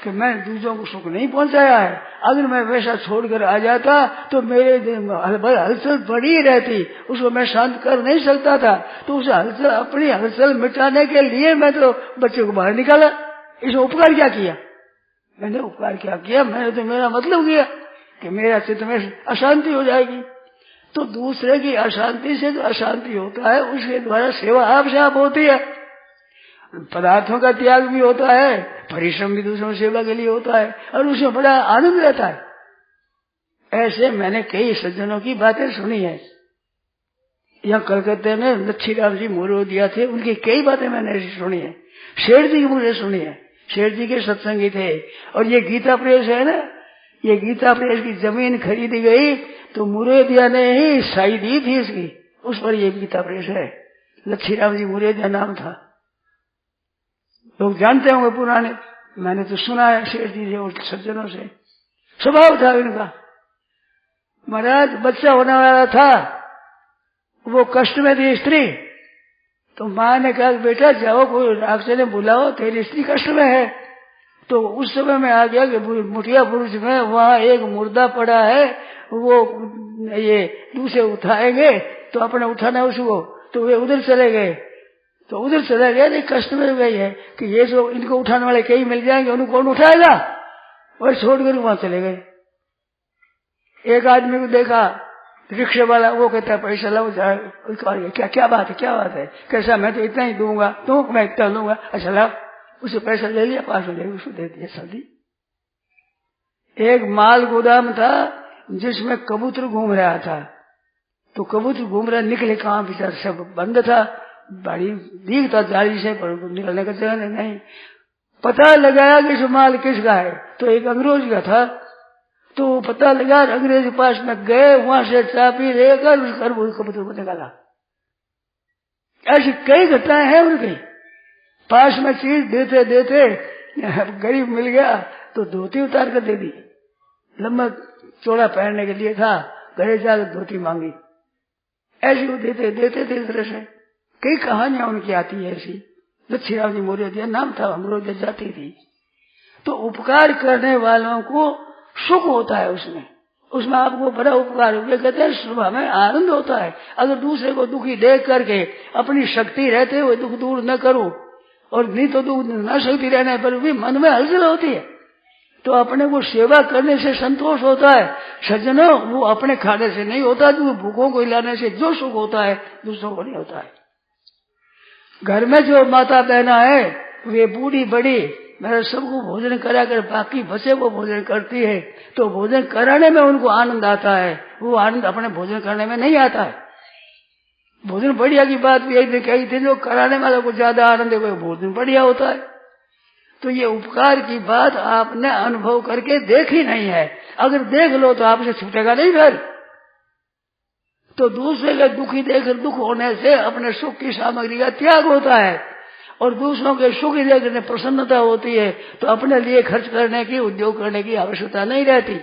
कि मैं दूसरों को सुख नहीं पहुंचाया है, अगर मैं वैसा छोड़कर आ जाता तो मेरे हलचल बड़ी रहती, उसको मैं शांत कर नहीं सकता था। तो उस हलचल, अपनी हलचल मिटाने के लिए मैं तो बच्चे को बाहर निकाला। इसमें उपकार क्या किया? मैंने उपकार क्या किया? मैंने तो मेरा मतलब किया कि मेरा चित्त में अशांति हो जाएगी। तो दूसरे की अशांति से जो अशांति होता है उसके द्वारा सेवा आपसे आप होती है। पदार्थों का त्याग भी होता है, परिश्रम भी दूसरों सेवा के लिए होता है, और उसमें बड़ा आनंद रहता है। ऐसे मैंने कई सज्जनों की बातें सुनी है। यहाँ कलकत्ते में लच्छीराम जी मोरोदिया थे, उनकी कई बातें मैंने सुनी है, शेर जी की मुझे सुनी है, शेर जी के सत्संगी थे। और ये गीता प्रेस है ना, ये गीता प्रेस की जमीन खरीदी गई तो मोरोदिया ने ही साई दी थी इसकी, उस पर ये गीता प्रेस है। लच्छीराम जी मोरोदिया नाम था, लोग जानते होंगे पुराने, मैंने तो सुना है शेर जी से और सज्जनों से। स्वभाव था इनका। महाराज बच्चा होने वाला था, वो कष्ट में थी स्त्री, तो माँ ने कहा बेटा जाओ कोई डॉक्टर ने बुलाओ, तेरी स्त्री कष्ट में है। तो उस समय में आ गया कि मुठिया पुरुष में वहाँ एक मुर्दा पड़ा है, वो ये दूसरे उठाएंगे तो अपने उठाना उसको, तो वे उधर चले गए, तो उधर चले गए, नहीं कष्ट में गई है कि ये जो इनको उठाने वाले कई मिल जाएंगे, उनको कौन उठाएगा, और छोड़कर वहां चले गए। एक आदमी को देखा रिक्शा वाला, वो कहता है पैसा लाओ जाए, क्या क्या बात है, क्या बात है, कैसा, मैं तो इतना ही दूंगा, तो मैं इतना लूंगा, अच्छा लाओ, उसे पैसा ले लिया, पास में ले उसको दे दिया सदी। एक माल गोदाम था जिसमें कबूतर घूम रहा था, तो कबूतर घूम रहा, निकले कहाँ, बेचारा सब बंद था, बड़ी दीख था जाली से, पर निकलने का जगह नहीं। पता लगाया कि इस माल किसका है, तो एक अंग्रेज का था, तो पता लगा, अंग्रेज के पास में गए, वहां से चाबी लेकर उसकर कबूतर को निकाला। ऐसी कई घटनाएं हैं उनकी। पास में चीज देते देते गरीब मिल गया तो धोती उतार कर दे दी, लंबा चौड़ा पहनने के लिए था, घरे जाकर धोती मांगी, ऐसी वो देते देते थे। इस तरह से कई कहानियां उनकी आती है ऐसी। लच्छीराम जी मोरोदिया नाम था, मोरोदिया जाती थी। तो उपकार करने वालों को सुख होता है, उसमें आपको बड़ा उपकार हो, कहते हैं सुबह में आनंद होता है। अगर दूसरे को दुखी देख करके अपनी शक्ति रहते हुए दुख दूर न करो, और नहीं तो दुख न शक्ति रहने पर भी मन में हलचल होती है, तो अपने को सेवा करने से संतोष होता है। सज्जनों, वो अपने खाने से नहीं होता, जो भूखों को हिलाने से जो सुख होता है दूसरों को नहीं होता है। घर में जो माता बहना है वे बूढ़ी बड़ी मेरा सबको भोजन करा कर बाकी बचे को भोजन करती है, तो भोजन कराने में उनको आनंद आता है, वो आनंद अपने भोजन करने में नहीं आता है। भोजन बढ़िया की बात भी एक कही थी, जो कराने वाले को ज्यादा आनंद है वो भोजन बढ़िया होता है। तो ये उपकार की बात आपने अनुभव करके देखी नहीं है, अगर देख लो तो आपसे छूटेगा नहीं फिर। तो दूसरे के दुखी देखकर दुख होने से अपने सुख की सामग्री का त्याग होता है, और दूसरों के सुख देखने प्रसन्नता होती है, तो अपने लिए खर्च करने की, उद्योग करने की आवश्यकता नहीं रहती।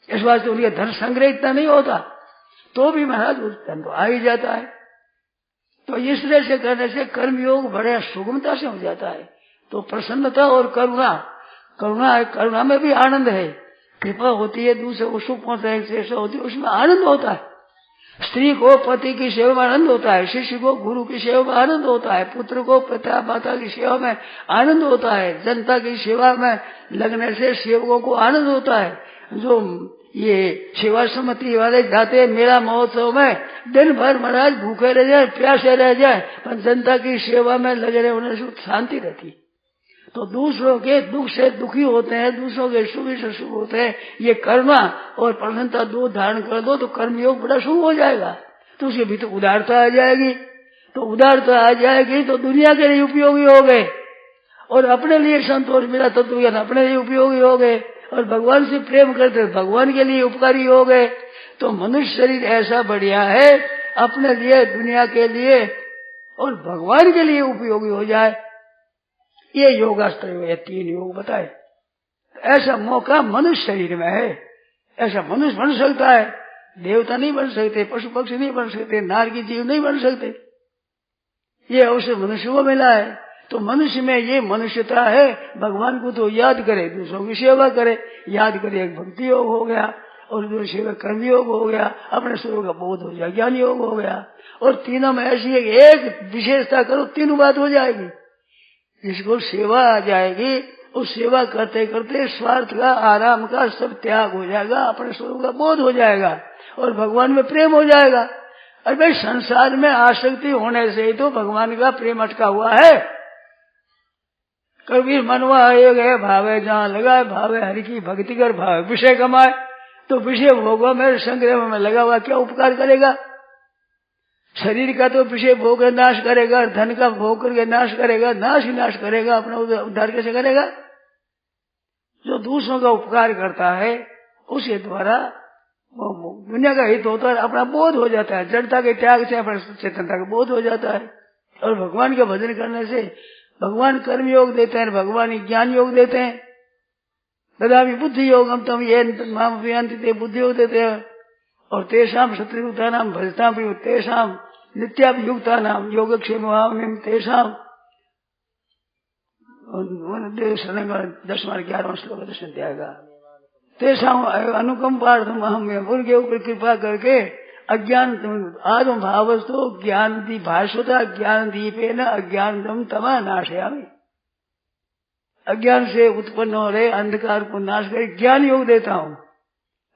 इस वास्ते उनके धन संग्रह इतना नहीं होता, तो भी महाराज धन तो आ ही जाता है। तो इस तरह से करने से कर्मयोग बड़े सुगमता से हो जाता है। तो प्रसन्नता और करुणा में भी आनंद है, कृपा होती है, दूसरे को सुख पहुंचाने की चेष्टा होती है, उसमें आनंद होता है। स्त्री को पति की सेवा में आनंद होता है, शिष्य को गुरु की सेवा में आनंद होता है, पुत्र को पिता माता की सेवा में आनंद होता है, जनता की सेवा में लगने से सेवकों को आनंद होता है। जो ये सेवा समिति वाले जाते हैं मेला महोत्सव में, दिन भर महाराज भूखे रह जाए, प्यासे रह जाए, पर जनता की सेवा में लगे होने से शांति रहती। तो दूसरों के दुख से दुखी होते हैं, दूसरों के सुख से सुख होते हैं। ये करुणा और प्रसन्नता दो धारण कर दो तो कर्मयोग बड़ा शुभ हो जाएगा। तो उसके भीतर उदारता आ जाएगी, तो उदारता आ जाएगी तो दुनिया के लिए उपयोगी हो गए, और अपने लिए संतोष मिला तत्व ज्ञान अपने लिए उपयोगी हो गए, और भगवान से प्रेम करते भगवान के लिए उपकारी हो गए। तो मनुष्य शरीर ऐसा बढ़िया है, अपने लिए, दुनिया के लिए और भगवान के लिए उपयोगी हो जाए। ये योगास्त्र में 3 योग बताए। ऐसा मौका मनुष्य शरीर में है, ऐसा मनुष्य बन सकता है, देवता नहीं बन सकते, पशु पक्षी नहीं बन सकते, नार की जीव नहीं बन सकते। ये अवसर मनुष्य को मिला है। तो मनुष्य में ये मनुष्यता है, भगवान को तो याद करे, दूसरों की सेवा करे, याद करे, एक भक्ति योग हो गया, और दूसरी सेवा कर्म योग हो गया, अपने स्वरूप का बोध हो गया, ज्ञान योग हो गया। और तीनों में ऐसी एक विशेषता करो, तीनों बात हो जाएगी। जिसको सेवा आ जाएगी, उस सेवा करते करते स्वार्थ का, आराम का सब त्याग हो जाएगा, अपने स्वरूप का बोध हो जाएगा, और भगवान में प्रेम हो जाएगा। अरे भाई, संसार में आसक्ति होने से ही तो भगवान का प्रेम अटका हुआ है। कबीर मनवा एक है भावे जहाँ लगाए, भावे हरि की भक्ति कर, भावे विषय कमाए। तो विषय भोगों में संग्रह में लगा हुआ क्या उपकार करेगा? शरीर का तो विषय भोग नाश करेगा, धन का भोग करके नाश करेगा, नाश ही नाश करेगा, अपना उद्धार कैसे करेगा? जो दूसरों का उपकार करता है उसके द्वारा दुनिया का हित होता है, अपना बोध हो जाता है, जड़ता के त्याग से अपना चेतनता का बोध हो जाता है। और भगवान का भजन करने से भगवान कर्म योग देते हैं, भगवान ही ज्ञान योग देते हैं। ददामि बुद्धि योग हम तम ये माम अभियांति बुद्धि योग देते हैं। और तेषाम शत्रुयुक्ता नाम भजता तेषाम नित्याभियुक्ता नाम योगक्षेम तेषाम 10-11 श्लोक दर्शन त्यागा तेषाम अनुकंपार्थम अहम, उनके ऊपर कृपा करके अज्ञान आत्म भावस्तु ज्ञान दी भाषुता ज्ञान दीपे न अज्ञान तमा नाशयामि। अज्ञान से उत्पन्न हो रहे अंधकार को नाश कर ज्ञान योग देता हूँ।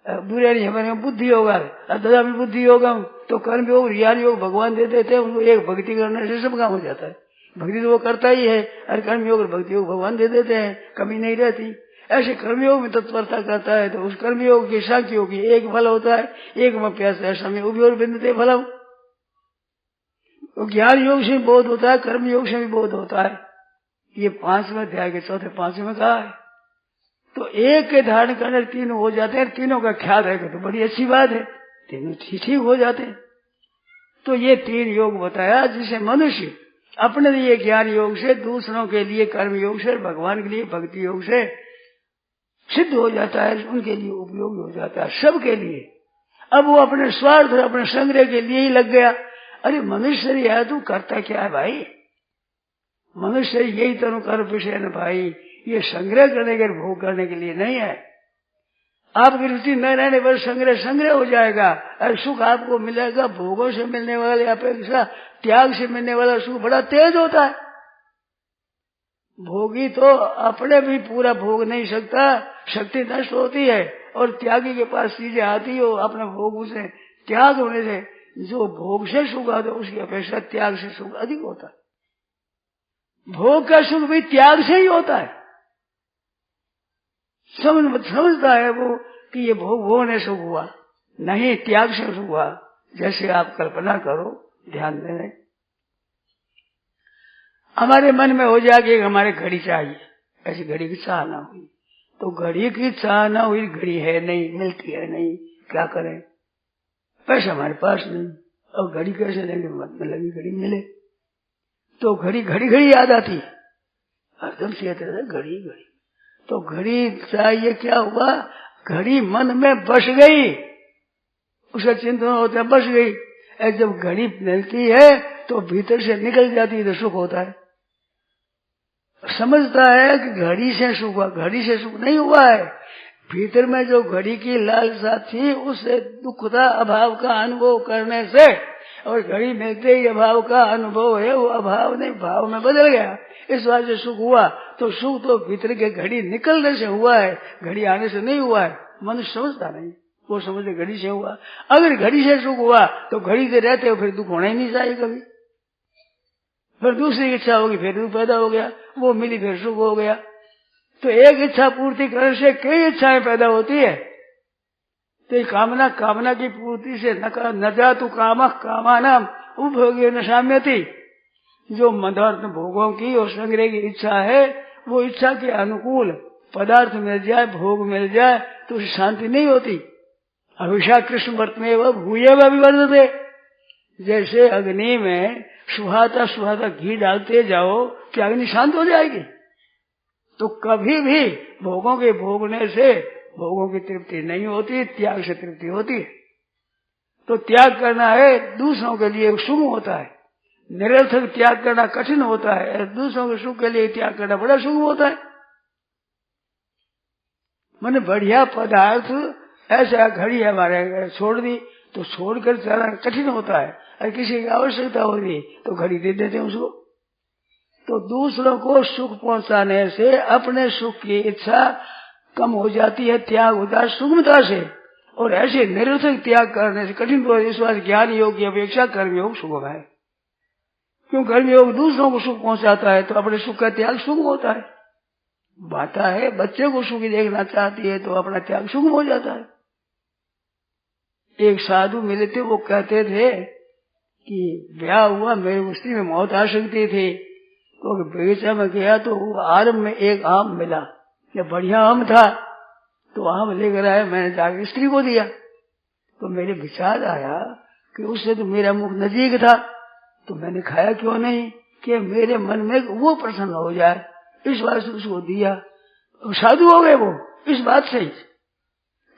बुरे नहीं हमारे बुद्धि होगा, दादा में बुद्धि होगा तो कर्म योग ज्ञान योग भगवान दे देते हैं उनको। एक भक्ति करने से सब काम हो जाता है। भक्ति तो वो करता ही है, और कर्म योग और भक्ति योग भगवान दे देते हैं, कमी नहीं रहती। ऐसे कर्मयोग में तत्परता करता है तो उस कर्मयोग की सांख्य योग की एक फल होता है, एक मप्यास ऐसा में उभयोर बिंदते फलम। तो ज्ञान योग से बोध होता है, कर्म योग से भी बोध होता है। ये 5वें अध्याय के 4-5 में कहा है। तो एक के धारण करने तीनों हो जाते हैं, तीनों का ख्याल रहेगा तो बड़ी अच्छी बात है, तीनों ठीक हो जाते हैं। तो ये 3 योग बताया जिसे मनुष्य अपने लिए ज्ञान योग से, दूसरों के लिए कर्म योग से, भगवान के लिए भक्ति योग से सिद्ध हो जाता है, उनके लिए उपयोगी हो जाता है, सबके लिए। अब वो अपने स्वार्थ और अपने संग्रह के लिए ही लग गया। अरे मनुष्य है तू करता क्या है भाई? मनुष्य यही तनु कर विषय न भाई, ये संग्रह करने के भोग करने के लिए नहीं है। आपकी रुचि न रहने पर संग्रह हो जाएगा और सुख आपको मिलेगा। भोगों से मिलने वाले अपेक्षा त्याग से मिलने वाला सुख बड़ा तेज होता है। भोगी तो अपने भी पूरा भोग नहीं सकता, शक्ति नष्ट होती है, और त्यागी के पास चीजें आती हो अपने भोग से त्याग होने से जो भोग से सुख आता है उसकी अपेक्षा त्याग से सुख अधिक होता है। भोग का सुख भी त्याग से ही होता है। समझता है वो कि ये भोग होने सुख हुआ, नहीं त्याग से सुख हुआ। जैसे आप कल्पना करो, ध्यान दें, हमारे मन में हो जाए कि हमारे घड़ी चाहिए, ऐसी घड़ी की चाह ना हुई तो घड़ी की चाह ना हुई, घड़ी है नहीं, मिलती है नहीं, क्या करें? पैसा हमारे पास नहीं, अब घड़ी कैसे लेंगे? मत में लगी घड़ी मिले तो घड़ी याद आती है, हरदम से घड़ी घड़ी। तो घड़ी चाहिए, क्या हुआ? घड़ी मन में बस गई, उसका चिंतन होता है, बस गई। जब घड़ी मिलती है तो भीतर से निकल जाती है तो सुख होता है। समझता है कि घड़ी से सुख हुआ, घड़ी से सुख नहीं हुआ है। भीतर में जो घड़ी की लालसा थी उससे दुख था, अभाव का अनुभव करने से, और घड़ी मिलते ही अभाव का अनुभव है, वो अभाव नहीं भाव में बदल गया, इस बात से सुख हुआ। तो सुख तो भीतर के घड़ी निकलने से हुआ है, घड़ी आने से नहीं हुआ है। मनुष्य समझता नहीं, वो समझते घड़ी से हुआ। अगर घड़ी से सुख हुआ तो घड़ी से रहते हो, फिर दुख होना ही नहीं चाहिए कभी। फिर दूसरी इच्छा होगी, फिर दुख पैदा हो गया, वो मिली फिर सुख हो गया। तो एक इच्छा पूर्ति करने से कई इच्छाएं पैदा होती है। तो कामना की पूर्ति से न जातु कामः कामानाम उपभोगे न साम्यति। जो मदार्थ भोगों की और संग्रह की इच्छा है, वो इच्छा के अनुकूल पदार्थ मिल जाए, भोग मिल जाए तो उसे शांति नहीं होती। हमेशा कृष्ण वर्त में वह भूये व विवर्धते। जैसे अग्नि में सुहाता घी डालते जाओ, क्या अग्नि शांत हो जाएगी? तो कभी भी भोगों के भोगने से भोगों की तृप्ति नहीं होती, त्याग से तृप्ति होती है। तो त्याग करना है दूसरों के लिए शुभ होता है, निरर्थक त्याग करना कठिन होता है, दूसरों के सुख के लिए त्याग करना बड़ा शुभ होता है। मैंने बढ़िया पदार्थ, ऐसा घड़ी है हमारे छोड़ दी तो छोड़कर चलाना कठिन होता है, और किसी की आवश्यकता होगी तो घड़ी दे देते हैं उसको। तो दूसरों को सुख पहुंचाने से अपने सुख की इच्छा कम हो जाती है, त्याग होता है सुगमता से। और ऐसे निरर्थक त्याग करने से कठिन हो। इस बात ज्ञान योग की अपेक्षा कर्म योग सुगम है। क्यों? कर्म योग दूसरों को सुख पहुंचाता है तो अपने सुख का त्याग सुगम होता है। बाता है बच्चे को सुखी देखना चाहती है तो अपना त्याग सुगम हो जाता है। एक साधु मिले थे, वो कहते थे कि ब्याह हुआ, मेरी स्त्री में मौत आ सकती थी, तो बगीचा में गया तो आरम में एक आम मिला, जब बढ़िया आम था तो आम लेकर आया, मैंने जाकर स्त्री को दिया। तो मेरे विचार आया कि उससे तो मेरा मुख नजीक था, तो मैंने खाया क्यों नहीं, कि मेरे मन में वो प्रसन्न हो जाए, इस बात से उसको दिया। तो साधु हो गए वो इस बात से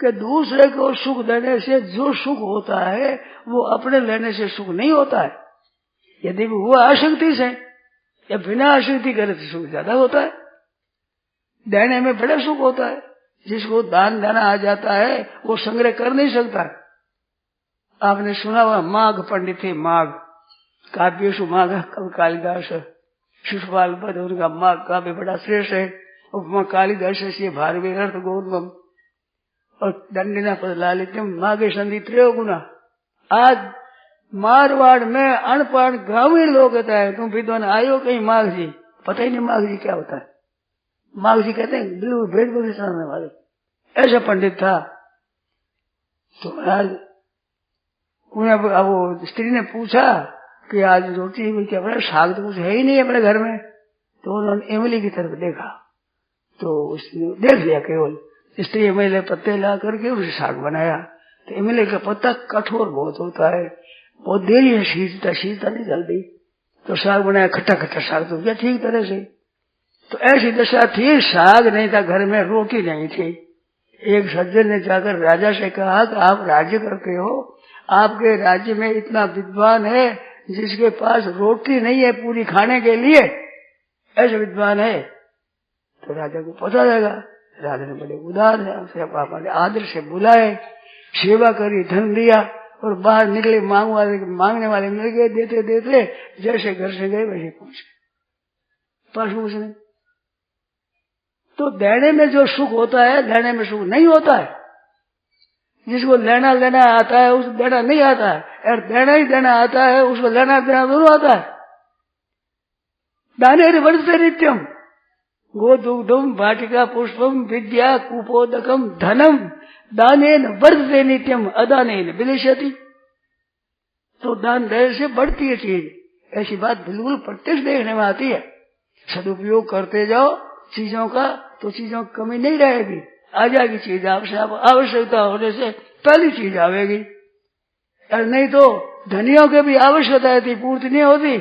कि दूसरे को सुख देने से जो सुख होता है वो अपने लेने से सुख नहीं होता है। यदि वो आसक्ति से या बिना आसक्ति करे तो सुख ज्यादा होता है। देने में बड़ा सुख होता है। जिसको दान देना आ जाता है वो संग्रह कर नहीं सकता। आपने सुना हुआ माघ पंडित थे, माघ काव्येषु माघ, कवि कालिदास, शिशुपाल पद उनका माघ काव्य बड़ा श्रेष्ठ है। उपमा कालिदास से भारवे अर्थ गौरवम और दंडिना पद लालित्यम माघे संधि त्रयो गुना। आज मारवाड़ में अनपढ़ ग्रामीण लोग कहता है तुम विद्वान आयो कहीं माघ जी, पता ही नहीं माघ जी क्या होता है। माघ जी कहते हैं बिल्कुल भेद बदल सुनाने वाले, ऐसा पंडित था। तो आज उन्हें वो स्त्री ने पूछा कि आज रोटी में क्या बना, साग तो कुछ है ही नहीं अपने घर में। तो उन्होंने इमली की तरफ देखा तो उसने देख लिया, केवल स्त्री इमली पत्ते ला करके उसे साग बनाया। तो इमली का पत्ता कठोर बहुत होता है, बहुत देरी है सीजता नहीं जल्दी। तो साग बनाया, खट्टा खट्टा साग तो क्या ठीक तरह से। तो ऐसी दशा थी, साग नहीं था घर में, रोटी नहीं थी। एक सज्जन ने जाकर राजा से कहा कि आप राज्य करते हो, आपके राज्य में इतना विद्वान है जिसके पास रोटी नहीं है पूरी खाने के लिए, ऐसे विद्वान है। तो राजा को पता लगा। राजा ने बड़े उदार है, उसे पापा ने आदर से बुलाए, सेवा करी, धन दिया और बाहर निकले। मांगने वाले मिल गए, देते देते जैसे घर से गए वैसे पहुंचे परसों उसने। तो देने में जो सुख होता है लेने में सुख नहीं होता है। जिसको लेना आता है उसको देना नहीं आता है, और देना आता है उसको लेना देना दोनों आता है। दाने वर्धते नित्यम गोदुग्धम वाटिका पुष्पम विद्या कुपोदकम धनम दानेन वर्धते नित्यम अदानेन विलिशति। तो दान देने से बढ़ती है चीज, ऐसी बात बिल्कुल प्रत्यक्ष देखने में आती है। सदुपयोग करते जाओ चीजों का तो चीजों की कमी नहीं रहेगी, आ जाएगी चीज। आवश्यकता होने से पहली चीज आवेगी, और नहीं तो धनियों के भी आवश्यकता थी, पूर्ति नहीं होती।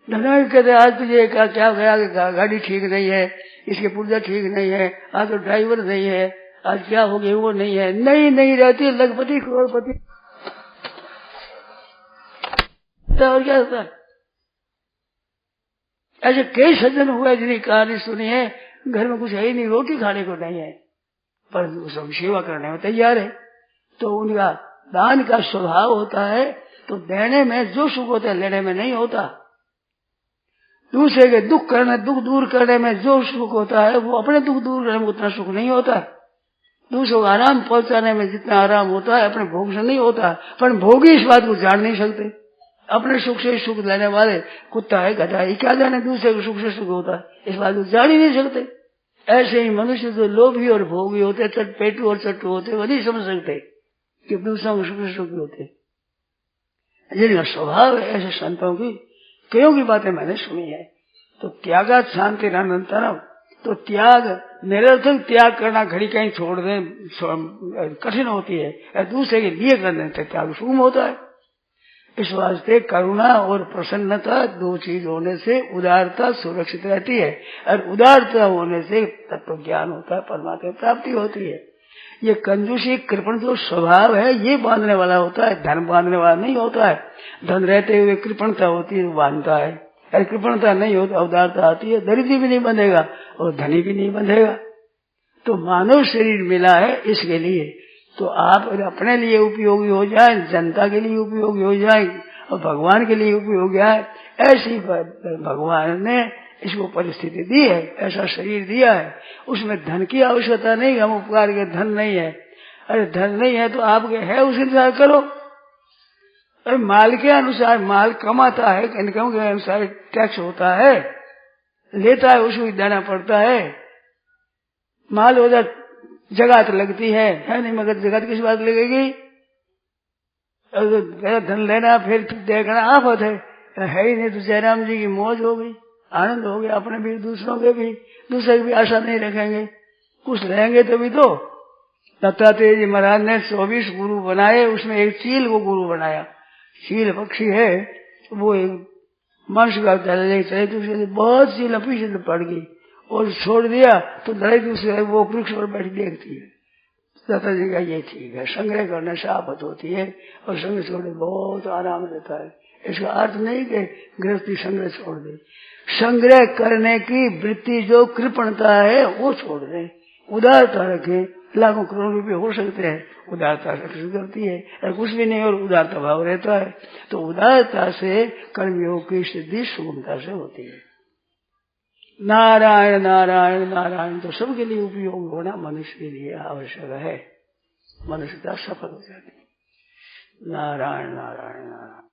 धनियों कहते आज तुझे क्या गया, गाड़ी ठीक नहीं है, इसके पुर्जा ठीक नहीं है, आज तो ड्राइवर नहीं है, आज क्या हो गया वो नहीं है, नहीं रहती लखपति करोड़पति। और क्या होता है? ऐसे कई सज्जन हुए जिनकी कहानी सुनी है, घर में कुछ है ही नहीं, रोटी खाने को नहीं है, पर सब सेवा करने में तैयार है। तो उनका दान का स्वभाव होता है, तो देने में जो सुख होता है लेने में नहीं होता। दूसरे के दुख दूर करने में जो सुख होता है वो अपने दुख दूर करने में उतना सुख नहीं होता है। दूसरों को आराम पहुंचाने में जितना आराम होता है अपने भोग से नहीं होता। पर भोगी इस बात को जान नहीं सकते। अपने सुख से सुख लेने वाले कुत्ता है, गधा है, क्या जाने दूसरे को सुख से सुख होता है, इस बात को जान ही नहीं सकते। ऐसे ही मनुष्य जो लोभी और भोगी होते, चटपेटू और चट्टू होते, वो नहीं समझ सकते कि दूसरों को सुख से सुखी होते। जिनका स्वभाव है ऐसे संतों की कईयों की बातें मैंने सुनी है। तो त्यागात शांति अनंतरम, तो त्याग निरर्थक त्याग करना घड़ी कहीं छोड़ दें कठिन होती है, दूसरे के लिए करने से त्याग सुगम होता है। इस वास्ते करुणा और प्रसन्नता दो चीज होने से उदारता सुरक्षित रहती है, और उदारता होने से तत्व ज्ञान होता है, परमात्मा प्राप्ति होती है। ये कंजूसी कृपण जो स्वभाव है ये बांधने वाला होता है, धन बांधने वाला नहीं होता है। धन रहते हुए कृपणता होती है, बांधता है, और कृपणता नहीं होती उदारता आती है, दरिद्री भी नहीं बंधेगा और धनी भी नहीं बंधेगा। तो मानव शरीर मिला है इसके लिए, तो आप अपने लिए उपयोगी हो जाए, जनता के लिए उपयोगी हो जाए और भगवान के लिए उपयोगी आए। ऐसी भगवान ने इसको परिस्थिति दी है, ऐसा शरीर दिया है। उसमें धन की आवश्यकता नहीं, हम उपकार के धन नहीं है। अरे धन नहीं है तो आपके है उस अनुसार करो। अरे माल के अनुसार माल कमाता है, इनकम के अनुसार टैक्स होता है, लेता है उसको देना पड़ता है। माल उधर जगह तो लगती है नहीं, मगर जगह किस बात लगेगी? अगर धन लेना फिर देखना आफत है ही नहीं। तो जयराम जी की मौज हो गई, आनंद हो गया, अपने भी दूसरों के भी, दूसरे की भी आशा नहीं रखेंगे, कुछ रहेंगे तभी तो। दत्तात्रेय जी महाराज ने 24 गुरु बनाए, उसमें एक चील को गुरु बनाया। चील पक्षी है, वो एक मनुष्य का चले दूसरे बहुत चील पीछे से पड़ गई और छोड़ दिया तो लड़ाई दूसरे वो वृक्ष पर बैठ देखती है। दाता जी का ये ठीक है, संग्रह करने से आफत होती है और संग्रह छोड़ने बहुत आराम रहता है। इसका अर्थ नहीं कि गृहस्थी संग्रह छोड़ दे, संग्रह करने की वृत्ति जो कृपणता है वो छोड़ दे, उदारता रखे। लाखों करोड़ रुपए हो सकते हैं, उदारता से करती है, और कुछ भी नहीं और उदारता भाव रहता है, तो उदारता से कर्मयोग की सिद्धि सुगमता से होती है। नारायण नारायण नारायण तो सबके लिए उपयोग होना मनुष्य के लिए आवश्यक है, मनुष्यता सफल हो जाती है। नारायण नारायण नारायण।